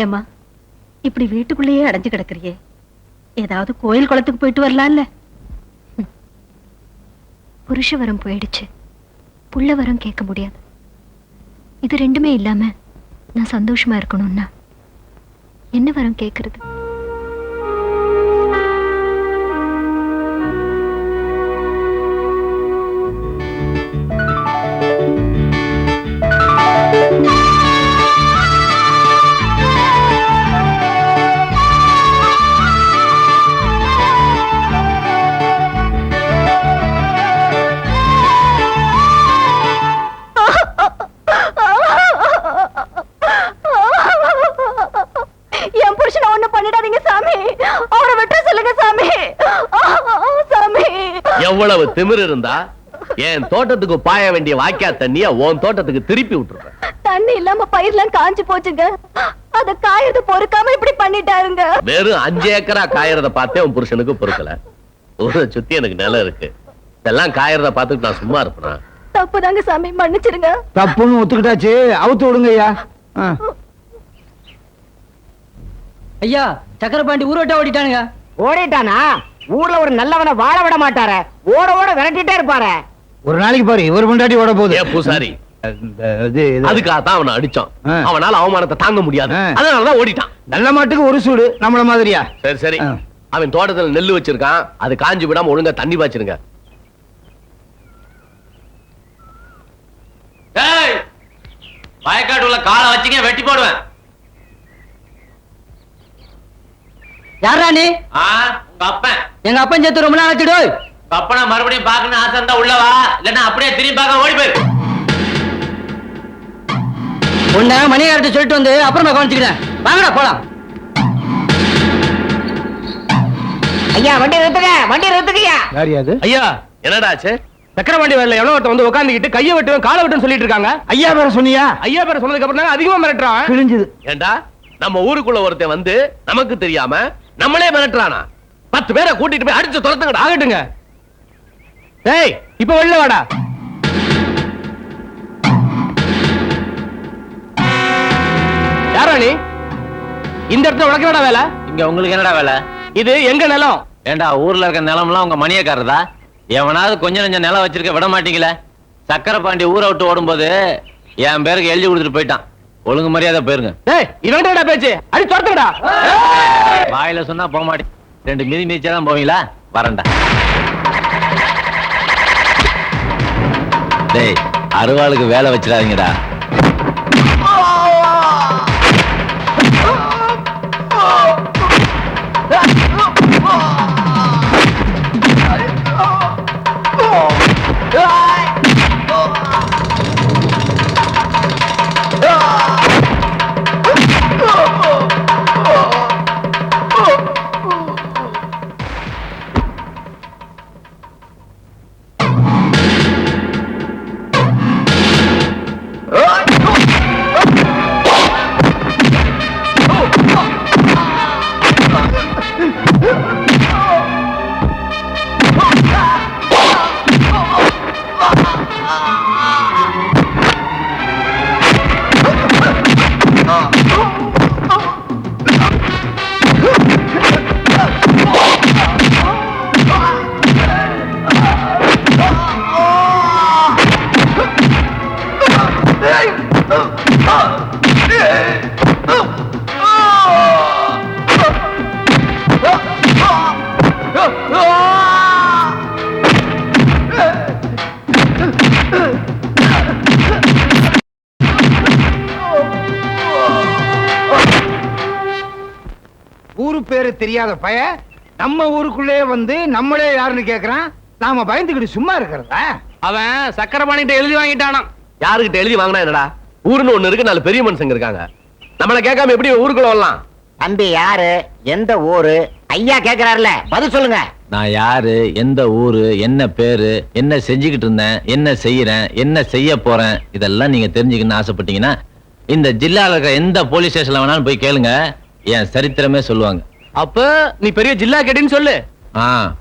ஏமா இப்படி வீட்டுக்குள்ளேயே அடைஞ்சு கிடக்குறியே, ஏதாவது கோயில் குளத்துக்கு போயிட்டு வரலாம்ல? புருஷ வரம் போயிடுச்சு, புள்ள வரம் கேட்க முடியாது. இது ரெண்டுமே இல்லாம நான் சந்தோஷமா இருக்கணும்னா என்ன வரம் கேட்கறது? என் புருஷனை ஒண்ணு பண்ணிடாதீங்க சாமி, அவரை விட்டு சொல்லுங்க சாமி. சாமி, எவ்வளவு திமிரு இருந்தா என் தோட்டத்துக்கு பாய வேண்டிய வாய்க்கா தண்ணிய உன் தோட்டத்துக்கு திருப்பி விட்டுருவேன். தண்ணி இல்லாம பயிர்லாம் காஞ்சு போச்சுங்க, அத காயறது பொறுக்காம இப்படி பண்ணிட்டாருங்க. வெறும் 5 ஏக்கரா காயறத பார்த்தே உன் புருஷனுக்கு பொறுக்கல. ஊரை சுத்தி எனக்கு நிலம் இருக்கு, இதெல்லாம் காயறத பார்த்துட்டு நான் சும்மா இருப்பேனா? தப்புதாங்க சாமி, மன்னிச்சிருங்க. தப்புன்னு ஒத்துக்கிட்டாச்சு, அவுத்து விடுங்க ஐயா. ஐயா, சக்கரபாண்டி ஊரோட்ட ஓடிட்டானுங்க. ஓடிட்டானா? ஊர்ல ஒரு நல்லவனை வாழ விட மாட்டார, ஓட ஓட விரட்டிட்டே இருப்பாரு. ஒரு நாளைக்கு பாரு, ஒரு பொண்டாட்டி ஓட போகுது. ஏன் பூசாரி, அதுக்காகத்தான் அவனை அடிச்சான். அவனால அவமானத்தை தாங்க முடியாது, அதனாலதான் ஓடிட்டான். நல்ல மாட்டுக்கு ஒரு சூடு, நம்மள மாதிரியா? சரி சரி, அவன் தோட்டத்துல நெல்லு வச்சிருக்கான், அது காஞ்சி விடாம ஒழுங்கா தண்ணி பாய்ச்சிருங்க. வயக்காட்டுல காலை வச்சுங்க, வெட்டி போடுவேன். யாரா நீ? உங்க அப்பன். எங்க அப்பன் சேர்த்து ரொம்ப நாள் ஆச்சுடு. அப்பனா மறுபடியும் பாக்கணும் ஆசை இருந்தா உள்ளவா, இல்லன்னா அப்படியே திரும்பி பார்க்க ஓடி போயிரு. உன்ன மணியார்ட்ட சொல்லிட்டு வந்து அப்புறமா கவனிச்சுக்கிறேன். வாங்கடா போலாம். ஐயா வண்டி நிறுத்துங்க, வண்டி நிறுத்துங்கய்யா. யாரியாது? ஐயா என்னடா ஆச்சு? சக்கரவண்டி வரல, எவ்வளவு ஒருத்தன் வந்து உட்காந்துக்கிட்டு கையை வெட்டுவேன் காலை வெட்டுன்னு சொல்லிட்டு இருக்காங்க. ஐயா பேர சொன்னியா? ஐயா பேர சொன்னதுக்கு அப்புறம் தான் அதிகமா மிரட்டுறான். கிழிஞ்சது. ஏண்டா நம்ம ஊருக்குள்ள ஒருத்தன் வந்து நமக்கு தெரியாம நம்மளே மிரட்டுறானா? 10 பேரை கூட்டிட்டு போய் அடிச்சு துரத்துங்கடா. ஆகட்டுங்க. டேய் இப்ப வெளில வாடா. யாரா நீ? இந்த இடத்துல உனக்கு என்னடா வேலை? இங்க உங்களுக்கு என்னடா வேலை? இது எங்க நிலம். ஏண்டா ஊர்ல இருக்க நிலம்லாம் உங்க மணியக்காரதா? எவனாவது கொஞ்சம் கொஞ்சம் நிலம் வச்சிருக்க விட மாட்டீங்களே? சக்கரபாண்டி ஊரை விட்டு ஓடும்போது என் பேருக்கு எழுதி கொடுத்துட்டு போயிட்டான். ஒழுங்கு மரியாதை போயிருங்க. டேய் இவன்டா பேச்சு, அடி துரத்துங்கடா. வாயில சொன்னா போக மாட்டேன், 2 மிதி மிதிச்சாதான் போவீங்களா? வரண்டா. டேய் அருவாளுக்கு வேலை வச்சிடாதீங்கடா. ஊரு பேரு தெரியாத பய நம்ம ஊருக்குள்ளே வந்து நம்மளே யாருன்னு கேக்குறான். நாம பயந்துக்கிட்டு சும்மா இருக்கிறதா? அவன் சக்கரபாணிகிட்ட எழுதி வாங்கிட்டானா? யாருகிட்ட எழுதி வாங்கினா என்னடா? ஊருன்னு ஒண்ணு இருக்கு, 4 பெரிய மனுஷங்க இருக்காங்க. நம்மள கேட்காம எப்படி ஊருக்குள்ள வரலாம்? தம்பி யாரு, எந்த ஊரு? ஐயா கேக்குறாருல, பதில் சொல்லுங்க. நான் யாரு, எந்த ஊரு, என்ன பேரு, என்ன செஞ்சுக்கிட்டு இருந்தேன், என்ன செய்யறேன், என்ன செய்ய போறேன், இதெல்லாம் நீங்க தெரிஞ்சுக்கணும்னு ஆசைப்பட்டீங்கன்னா இந்த ஜில்லால இருக்க எந்த போலீஸ் ஸ்டேஷன்ல வேணாலும் போய் கேளுங்க, என் சரித்திரமே சொல்லுவாங்க. அப்ப நீ பெரிய ஜில்லா கேட்டின்னு சொல்லு.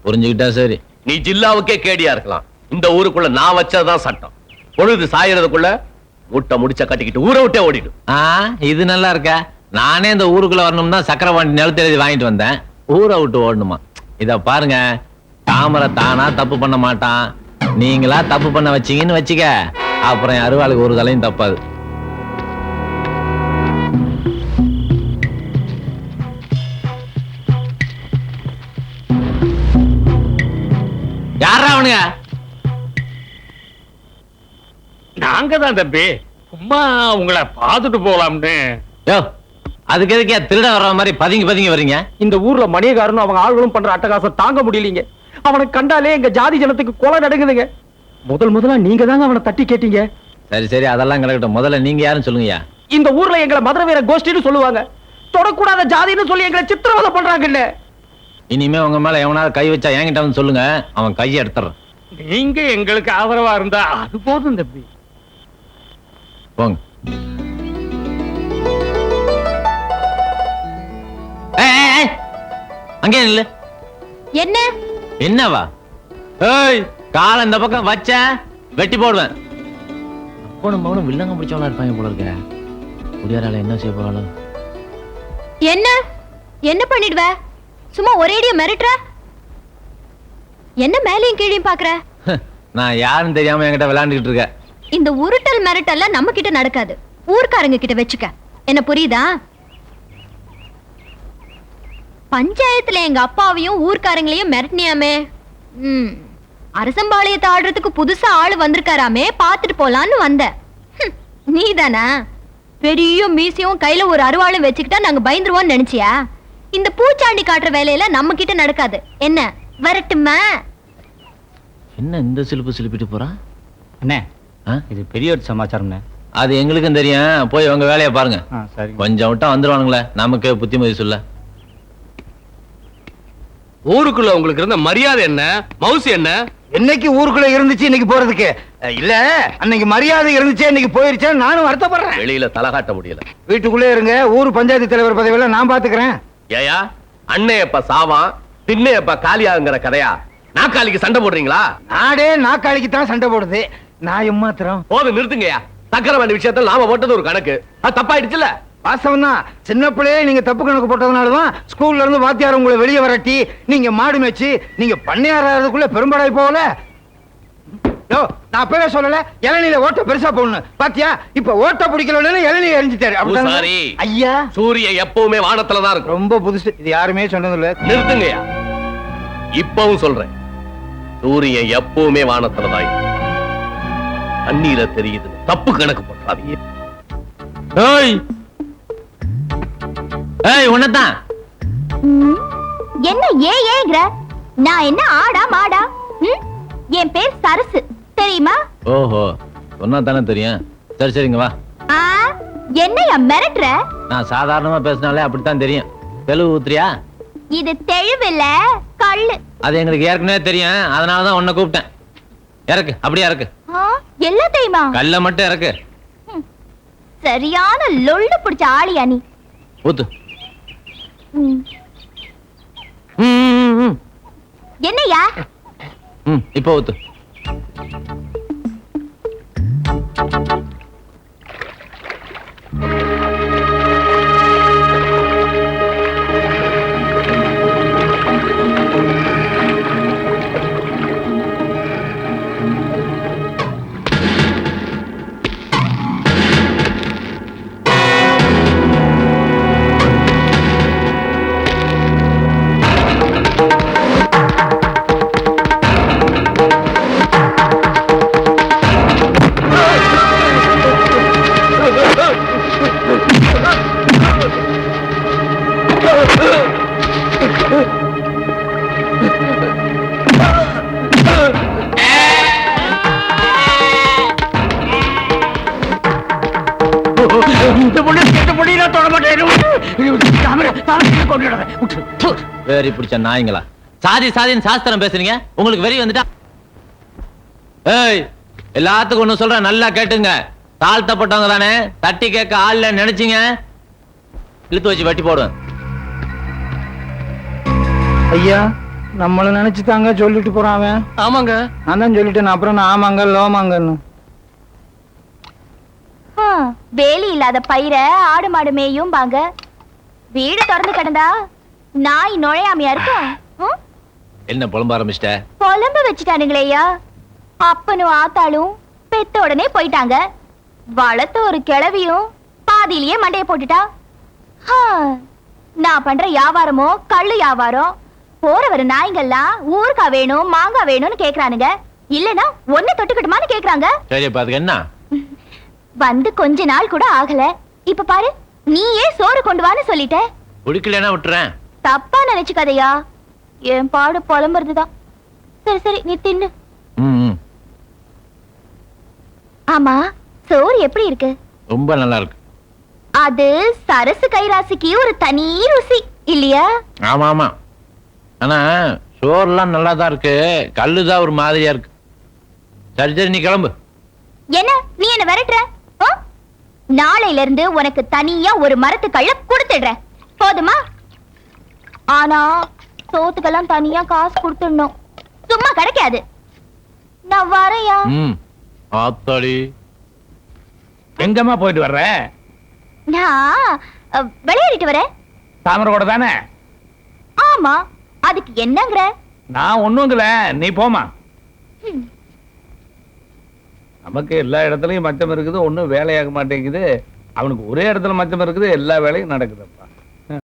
புரிஞ்சுக்கிட்டா சரி. நீ ஜில்லாவுக்கே கேடியா இருக்கலாம், இந்த ஊருக்குள்ள நான் வச்சதான் சட்டம். பொழுது சாயறதுக்குள்ள முட்டை முடிச்ச கட்டிக்கிட்டு ஊரை விட்டே ஓடிடும். இது நல்லா இருக்கா? நானே இந்த ஊருக்குள்ள வரணும் தான் சக்கரவாண்டி நிலத்தை எழுதி வாங்கிட்டு வந்தேன். ஊரை விட்டு ஓடணுமா? இத பாருங்க, தாமரை தானா தப்பு பண்ண மாட்டான். நீங்களா தப்பு பண்ண வச்சீங்கன்னு வச்சுக்க, அப்புறம் என் அருவாளுக்கு ஒரு தலையும் தப்பாது. யாரா அவனுங்க? நாங்க தான் தம்பி, சும்மா உங்களை பார்த்துட்டு போலாம்னு. யோ, அதுக்கு எதுக்கே திருட வர்ற மாதிரி பதுங்கி பதுங்கி வர்றீங்க? இந்த ஊர்ல மணியக்காரனும் அவங்க ஆளுகளும் பண்ற அட்டகாசம் தாங்க முடியலீங்க. அவனை கண்டாலே எங்க ஜாதி ஜனத்துக்கு கொலை நடக்குதுங்க. முதல்ல நீங்க தாங்க அவனை தட்டி கேட்டீங்க. சரி சரி, அதெல்லாம் கிடக்கட்டும். முதல்ல நீங்க யாருன்னு சொல்லுங்கய்யா. இந்த ஊர்ல எங்களை மதுரை வீர கோஷ்டின்னு சொல்லுவாங்க. தொடக்கூடாத ஜாதின்னு சொல்லி எங்களை சித்திரவதை பண்றாங்கல்ல. இனிமே உங்க மேல எவனாவது கை வச்சா என்கிட்ட வந்து சொல்லுங்க, அவன் கையை எடுத்துறான். நீங்க எங்களுக்கு ஆதரவா இருந்தா அது போதும் தம்பி. போங்க. அங்கே நில்லு. என்ன என்னவா? ஏய், கால இந்த பக்கம் வச்ச வெட்டி போடுவேன். அப்பனும் மகனும் வில்லங்க பிடிச்சவங்களா இருப்பாங்க போல இருக்க. குடியாரால என்ன செய்ய போறாளோ? என்ன என்ன பண்ணிடுவ? சும்மா ஒரேடியா மிரட்டுற? என்ன மேலையும் கீழையும் பாக்குற? நான் யாருன்னு தெரியாம என்கிட்ட விளையாண்டுகிட்டு இருக்க. இந்த உருட்டல் மிரட்டல்லாம் நம்ம கிட்ட நடக்காது, ஊர்க்காரங்க கிட்ட வச்சுக்க. என்ன புரியுதா? பஞ்சாயத்துல எங்க அப்பாவையும் ஊர்க்காரங்களையும் மிரட்டினியாமே. அரசம்பாளையத்தை ஆடுறதுக்கு புதுசா ஆளு வந்திருக்காராமே, பாத்துட்டு போலான்னு வந்த. நீதானா? பெரிய மீசியும் கையில ஒரு அருவாளும் வச்சுக்கிட்டா நாங்க பயந்துருவோம்னு நினைச்சியா? இந்த பூச்சாண்டி காட்டுற வேலையில நம்ம கிட்ட நடக்காது. என்ன வரட்டுமா? என்ன இந்த சிலுப்பு சிலுப்பிட்டு போறான்? அண்ணே, ஆ? இது பெரிய ஒரு சமாச்சாரம்ண்ணே. அது எங்களுக்கும் தெரியும். போய் உங்க வேலையை பாருங்க. சரி. கொஞ்சம் விட்டா வந்துருவானுங்களே, நமக்கு புத்திமதி சொல்ல. ஊருக்குள்ள உங்களுக்கு இருந்த மரியாதை என்ன, மவுசு என்ன? என்னைக்கு ஊருக்குள்ள இருந்துச்சு இன்னைக்கு போறதுக்கு? இல்ல, அன்னைக்கு மரியாதை இருந்துச்சு இன்னைக்கு போயிருச்சா நானும் வருத்தப்படுறேன். வெளியில தலை காட்ட முடியல. வீட்டுக்குள்ளே இருங்க, ஊர் பஞ்சாயத்து தலைவர் பதவியெல்லாம் நான் பாத்துக்கிறேன். ஏயா, அண்ணையப்ப சாவான் திண்ணையப்ப காலியாங்கிற கதையா? நாக்காளிக்கு சண்டை போடுறீங்களா? நாடே நாக்காளிக்கு தான் சண்டை போடுது, நான் எம்மாத்திரம். போதும், நிறுத்துங்கயா. சக்கரவாண்டி விஷயத்துல நாம போட்டது ஒரு கணக்கு, அது தப்பாயிடுச்சுல. வாஸ்தவம் தான், சின்ன பிள்ளையே நீங்க தப்பு கணக்கு போட்டதுனாலதான் ஸ்கூல்ல இருந்து வாத்தியார் உங்களை வெளியே வரட்டி நீங்க மாடு மேய்ச்சி நீங்க பண்ணையாறதுக்குள்ள பெரும்பாடாய் போகல. யோ, நான் அப்பவே சொல்லல இளநில ஓட்ட பெருசா போடணும். பாத்தியா, இப்ப ஓட்ட பிடிக்கலன்னு இளநில எரிஞ்சிட்டாரு. பூசாரி, ஐயா, சூரியன் எப்பவுமே வானத்துலதான் இருக்கும். ரொம்ப புதுசு, இது யாருமே சொன்னது இல்ல. நிறுத்துங்கயா. இப்பவும் சொல்றேன், சூரியன் எப்பவுமே வானத்துலதான் இருக்கும். தண்ணீர தெரியுது, தப்பு கணக்கு போட்டாதீங்க. ஏய் ஏய், உன்னதான். என்ன ஏங்கிற? நான் என்ன ஆடா மாடா? என் பேர் சரசு, தெரியுமா? ஓஹோ, சொன்னா தானே தெரியும். சரி சரிங்க, வா. என்னையா மிரட்டுற? நான் சாதாரணமா பேசினாலே அப்படித்தான் தெரியும். தெளிவு ஊத்துறியா? இது தெளிவில்ல, கள்ளு. அது எங்களுக்கு ஏற்கனவே தெரியும், அதனாலதான் உன்னை கூப்பிட்டேன். இறக்கு, அப்படியே இறக்கு. எல்லாம் தெரியுமா? கல்ல மட்டும் இறக்கு. சரியான லொள்ளு பிடிச்ச ஆளியா நீ. ஊத்து. என்னையா? இப்ப ஊத்து. வெறி பிடிச்ச நாய்ங்களா, சாதி சாதின்னு சாஸ்திரம் பேசுறீங்க, உங்களுக்கு வெறி வந்துட்டா? ஏய், எல்லாத்துக்கும் ஒண்ணு சொல்றேன், நல்லா கேட்டுங்க. தாழ்த்தப்பட்டவங்க தானே, தட்டி கேட்க ஆள்ல நினைச்சீங்க, இழுத்து வச்சு வெட்டி போடுவேன். ஐயா, நம்மள நினைச்சுதாங்க சொல்லிட்டு போறான் அவன். ஆமாங்க, நான் தான் சொல்லிட்டேன், அப்புறம் நான் ஆமாங்க லோமாங்கன்னு. வேலி இல்லாத பயிரை ஆடு மாடு மேயும் பாங்க. வீடு திறந்து கிடந்தா நாய் நுழையாமையா இருக்கும். ம்? என்ன புலம்ப ஆரம்பிச்சிட்ட? புலம்பு வச்சுட்டானுங்களேயா. அப்பனும் ஆத்தாளும் பெத்த உடனே போயிட்டாங்க. வளர்த்த ஒரு கிழவியும் பாதியிலேயே மண்டைய போட்டுட்டா. ஹா, நான் பண்ற வியாபாரமோ கள்ளு வியாபாரம். போற வர நாய்ங்கெல்லாம் ஊறுகாய் வேணும் மாங்காய் வேணும்னு கேக்குறானுங்க. இல்லனா ஒண்ணு தொட்டுக்கிட்டுமான்னு கேக்குறாங்க. சரி அப்ப அதுக்கு என்ன? வந்து கொஞ்ச நாள் கூட ஆகல. இப்ப பாரு, நீயே சோறு கொண்டு வான்னு சொல்லிட்ட. குடிக்கலன்னா விட்டுறேன். தப்பா நினைச்சுக்காதயா. என் பாடு புலம்புறதுதான். சரி சரி, நீ தின்னு. ம். ஆமா, சோறு எப்படி இருக்கு? ரொம்ப நல்லா இருக்கு. அது சரசு கைராசிக்கு ஒரு தனி ருசி இல்லையா? ஆமா ஆமா. ஆனா சோறுலாம் நல்லா தான் இருக்கு, கல்லுதான் ஒரு மாதிரியா இருக்கு. சரி சரி, நீ கிளம்பு. என்ன நீ என்ன விரட்டுற? ஆ? நாளையில இருந்து உனக்கு தனியா ஒரு மரத்து கள்ள கொடுத்துடுறேன், போதுமா? ஆனா சோத்துக்கெல்லாம் தனியா காசு கொடுத்துடணும், சும்மா கிடைக்காது. நான் வரையா. ம். ஆத்தாடி. எங்கம்மா போயிட்டு வர்ற? நான் விளையாடிட்டு வரேன். தாமரை கூட தானே? ஆமா, அதுக்கு என்னங்கற? நான் ஒண்ணுங்கல, நீ போமா. நமக்கு எல்லா இடத்துலயும் மச்சம் இருக்குது, ஒண்ணும் வேலையாக மாட்டேங்குது. அவனுக்கு ஒரே இடத்துல மச்சம் இருக்குது, எல்லா வேலையும் நடக்குது.